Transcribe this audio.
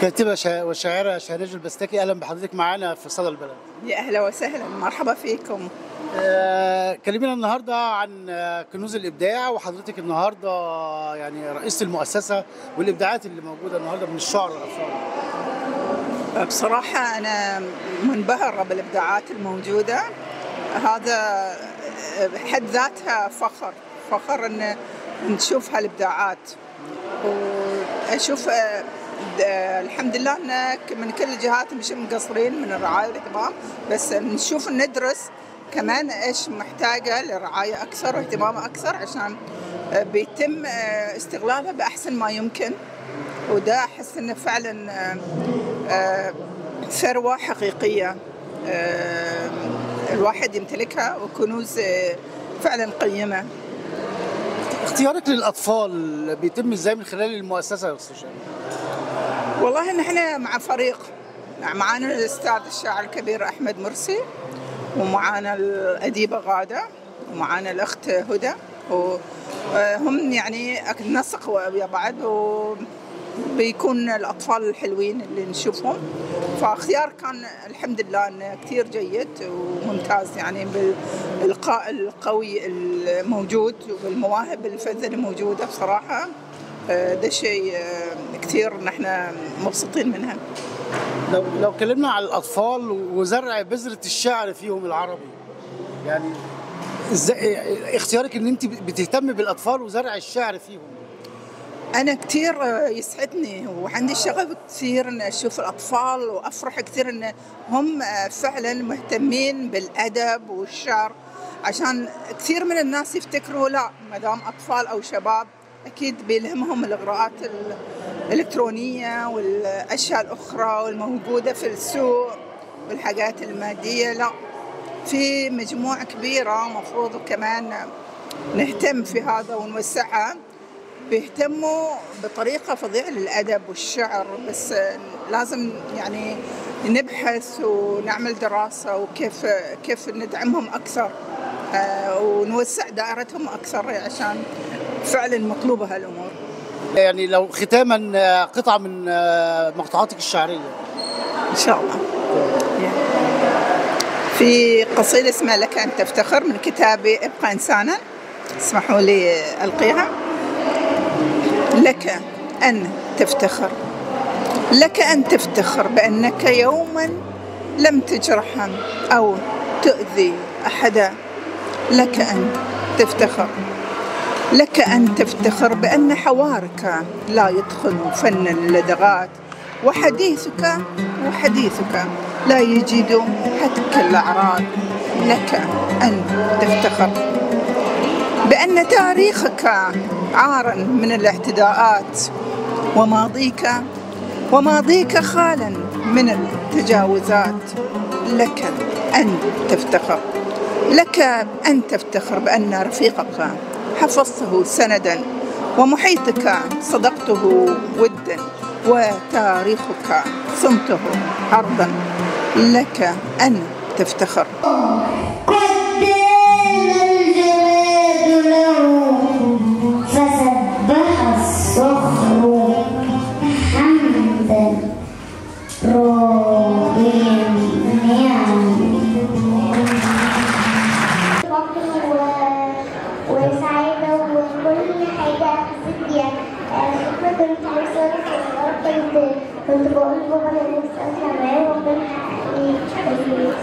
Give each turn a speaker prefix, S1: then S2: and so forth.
S1: الكاتبة والشاعرة شهريار البستكي، أهلا بحضرتك معانا في صدى البلد.
S2: يا أهلا وسهلا، مرحبا فيكم.
S1: كلمينا النهارده عن كنوز الإبداع، وحضرتك النهارده يعني رئيسة المؤسسة، والإبداعات اللي موجودة النهارده من الشعراء والأطفال.
S2: بصراحة أنا منبهرة بالإبداعات الموجودة، هذا بحد ذاتها فخر أن نشوف هالإبداعات، وأشوف الحمد لله أن من كل الجهات مش مقصرين من الرعاية والاهتمام، بس نشوف ندرس كمان إيش محتاجة لرعاية أكثر واهتمام أكثر عشان بيتم استغلالها بأحسن ما يمكن. وده أحس إنه فعلا ثروة حقيقية الواحد يمتلكها، وكنوز فعلا قيمة.
S1: اختيارك للأطفال بيتم إزاي من خلال المؤسسة يا أستاذ شاهين؟
S2: والله نحن مع فريق، معانا الأستاذ الشاعر الكبير أحمد مرسي، ومعانا الأديبة غادة، ومعانا الأخت هدى، وهم يعني نسق ويا بعض، وبيكون الأطفال الحلوين اللي نشوفهم. فاختيار كان الحمد لله إنه كثير جيد وممتاز، يعني بالإلقاء القوي الموجود والمواهب الفذة الموجودة بصراحة. ده شيء كثير نحن مبسوطين منها.
S1: لو كلمنا على الأطفال وزرع بذرة الشعر فيهم العربي، يعني ازاي اختيارك ان انت بتهتمي بالأطفال وزرع الشعر فيهم؟
S2: أنا كثير يسعدني وعندي شغف كثير إن أشوف الأطفال، وأفرح كثير إن هم فعلا مهتمين بالأدب والشعر، عشان كثير من الناس يفتكروا لا ما دام أطفال أو شباب أكيد بيلهمهم الإغراءات الإلكترونية والأشياء الأخرى والموجودة في السوق والحاجات المادية. لا، في مجموعة كبيرة مفروض كمان نهتم في هذا ونوسعها، بيهتموا بطريقة فظيعة للأدب والشعر، بس لازم يعني نبحث ونعمل دراسة وكيف ندعمهم أكثر ونوسع دائرتهم أكثر، عشان فعلا مطلوبة هالأمور.
S1: يعني لو ختاما قطعة من مقطوعاتك الشعرية
S2: إن شاء الله. في قصيدة اسمها لك أن تفتخر من كتابي ابقى إنسانا، اسمحوا لي ألقيها. لك أن تفتخر، لك أن تفتخر بأنك يوما لم تجرحا أو تؤذي أحدا. لك أن تفتخر، لك أن تفتخر بأن حوارك لا يدخل فن اللدغات، وحديثك لا يجد حتك الأعراض. لك أن تفتخر بأن تاريخك عارا من الاعتداءات، وماضيك خالا من التجاوزات. لك أن تفتخر، لك أن تفتخر بأن رفيقك حفظته سندا، ومحيطك صدقته ودا، وتاريخك صمته عرضا. لك أن تفتخر.
S3: فسبح الصخر حمدا راضيا نعم وسعيدة وكل حاجة حسيت بيها. كنت عايزة كنت بقول بابا أنا نفسي أطلع معاه، وربنا حقق لي